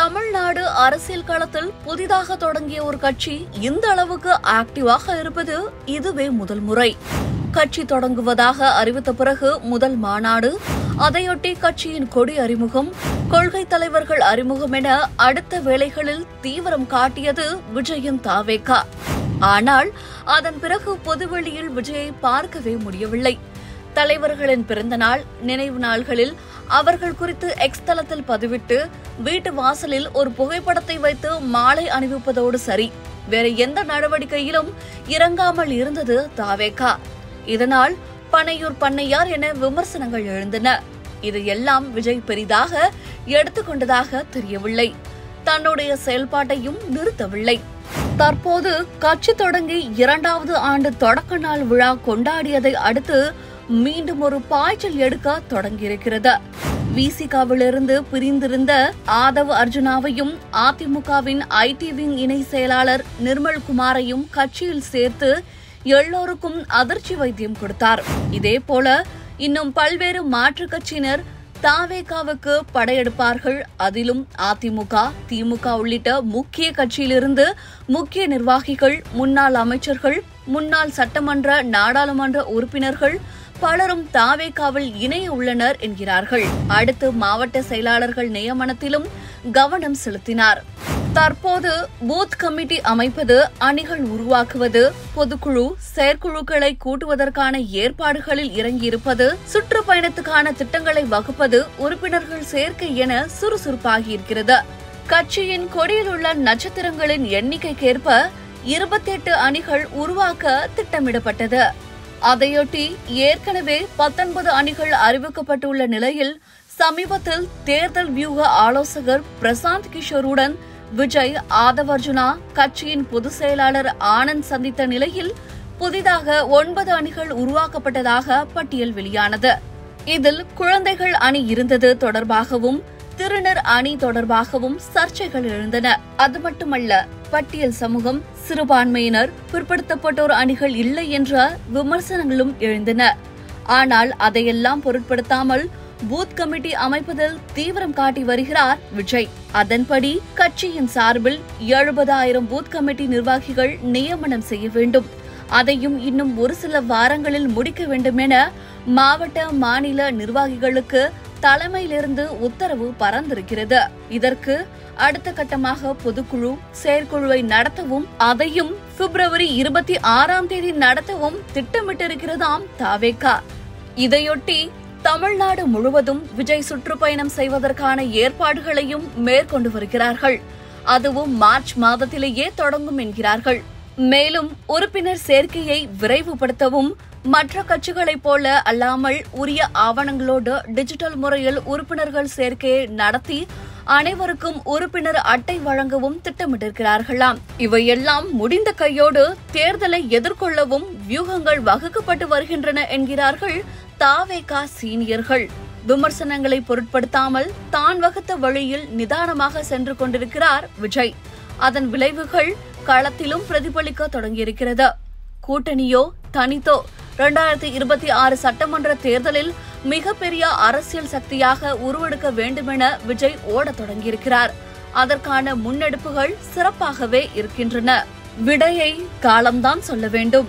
தமிழ்நாடு அரசியல் களத்தில் புதிதாக தொடங்கிய ஒரு கட்சி இந்த அளவுக்கு ஆக்டிவாக இருப்பது இதுவே முதல் முறை. கட்சி தொடங்குவதாக அறிவித்த பிறகு முதல் மாநாடு, அதையொட்டி கட்சியின் கொடி அறிமுகம், கொள்கை தலைவர்கள் அறிமுகம் என அடுத்த வேளைகளில் தீவிரம் காட்டியது விஜயின் தாவேக. ஆனால் அதன் பிறகு பொதுவெளியில் விஜயை பார்க்கவே முடியவில்லை. தலைவர்களின் பிறந்தநாள், நினைவு நாள்களில் அவர்கள் குறித்து எக்ஸ் தளத்தில் பதிவிட்டு வீட்டு வாசலில் ஒரு புகைப்படத்தை வைத்து மாலை அணிவிப்பதோடு சரி, வேற எந்த நடவடிக்கையிலும் இறங்காமல் இருந்தது தாவேக. இதனால் பனையூர் பண்ணையார் என விமர்சனங்கள் எழுந்தன. இது எல்லாம் விஜய் பெரிதாக எடுத்துக்கொண்டதாக தெரியவில்லை. தன்னுடைய செயல்பாட்டையும் நிறுத்தவில்லை. தற்போது கட்சி தொடங்கி 2வது ஆண்டு தொடக்க நாள் விழா கொண்டாடியதை அடுத்து மீண்டும் ஒரு பாய்ச்சல் எடுக்க தொடங்கியிருக்கிறது. விசிகாவிலிருந்து பிரிந்திருந்த ஆதவ் அர்ஜுனாவையும் அதிமுகவின் ஐடி விங் இணை செயலாளர் நிர்மல்குமாரையும் கட்சியில் சேர்த்து எல்லோருக்கும் அதிர்ச்சி வைத்தியம் கொடுத்தார். இதேபோல இன்னும் பல்வேறு மாற்றுக் கட்சியினர் தாவேகாவுக்கு படையெடுப்பார்கள். அதிலும் அதிமுக, திமுக உள்ளிட்ட முக்கிய கட்சியிலிருந்து முக்கிய நிர்வாகிகள், முன்னாள் அமைச்சர்கள், முன்னாள் சட்டமன்ற, நாடாளுமன்ற உறுப்பினர்கள் பலரும் தாவேகாவில் இணைய உள்ளனர் என்கிறார்கள். அடுத்து மாவட்ட செயலாளர்கள் நியமனத்திலும் கவனம் செலுத்தினார். தற்போது பூத் கமிட்டி அமைப்பது, அணிகள் உருவாக்குவது, பொதுக்குழு, செயற்குழுக்களை கூட்டுவதற்கான ஏற்பாடுகளில் இறங்கியிருப்பது, சுற்றுப்பயணத்துக்கான திட்டங்களை வகுப்பது, உறுப்பினர்கள் சேர்க்கை என சுறுசுறுப்பாகியிருக்கிறது. கட்சியின் கொடியில் உள்ள நட்சத்திரங்களின் எண்ணிக்கைக்கேற்ப 28 அணிகள் உருவாக்க திட்டமிடப்பட்டது. அதையொட்டி ஏற்கனவே 19 அணிகள் அறிவிக்கப்பட்டுள்ள நிலையில் சமீபத்தில் தேர்தல் வியூக ஆலோசகர் பிரசாந்த் கிஷோருடன் விஜய், ஆதவ் அர்ஜுனா, கட்சியின் பொதுச் செயலாளர் ஆனந்த் சந்தித்த நிலையில் புதிதாக 9 அணிகள் உருவாக்கப்பட்டதாக பட்டியல் வெளியானது. இதில் குழந்தைகள் அணி இருந்தது தொடர்பாகவும், திருநர் அணி தொடர்பாகவும் சர்ச்சைகள் எழுந்தன. அது மட்டுமல்ல, பட்டியல் சமூகம், சிறுபான்மையினர், பிற்படுத்தப்பட்டோர் அணிகள் இல்லை என்ற விமர்சனங்களும் எழுந்தன. ஆனால் அதையெல்லாம் பொருட்படுத்தாமல் பூத் கமிட்டி அமைப்பதில் தீவிரம் காட்டி வருகிறார் விஜய். அதன்படி கட்சியின் சார்பில் 70,000 பூத் கமிட்டி நிர்வாகிகள் நியமனம் செய்ய வேண்டும். அதையும் இன்னும் ஒரு சில வாரங்களில் முடிக்க வேண்டும் என மாவட்ட, மாநில நிர்வாகிகளுக்கு தலைமையிலிருந்து உத்தரவு பறந்திருக்கிறது. இதற்கு அடுத்த கட்டமாக பொதுக்குழு, செயற்குழுவை நடத்தவும், அதையும் பிப்ரவரி 26ஆம் தேதி நடத்தவும் திட்டமிட்டிருக்கிறதாம் தாவேக. இதையொட்டி தமிழ்நாடு முழுவதும் விஜய் சுற்றுப்பயணம் செய்வதற்கான ஏற்பாடுகளையும் மேற்கொண்டு வருகிறார்கள். அதுவும் மார்ச் மாதத்திலேயே தொடங்கும் என்கிறார்கள். மேலும் உறுப்பினர் சேர்க்கையை விரைவுபடுத்தவும், மற்ற கட்சிகளைப் போல அல்லாமல் உரிய ஆவணங்களோடு டிஜிட்டல் முறையில் உறுப்பினர்கள் சேர்க்கையை நடத்தி அனைவருக்கும் உறுப்பினர் அட்டை வழங்கவும் திட்டமிட்டிருக்கிறார்களாம். இவையெல்லாம் முடிந்த கையோடு தேர்தலை எதிர்கொள்ளவும் வியூகங்கள் வகுக்கப்பட்டு வருகின்றன என்கிறார்கள் தாவேக சீனியர்கள். விமர்சனங்களை பொருட்படுத்தாமல் தான் வகுத்த வழியில் நிதானமாக சென்று கொண்டிருக்கிறார் விஜய். அதன் விளைவுகள் களத்திலும் பிரதிபலிக்க தொடங்கியிருக்கிறது. கூட்டணியோ தனித்தோ 2026 சட்டமன்ற தேர்தலில் மிகப்பெரிய அரசியல் சக்தியாக உருவெடுக்க வேண்டுமென விஜய் ஓடத் தொடங்கியிருக்கிறார். அதற்கான முன்னெடுப்புகள் சிறப்பாகவே இருக்கின்றன. விடையை காலம்தான் சொல்ல வேண்டும்.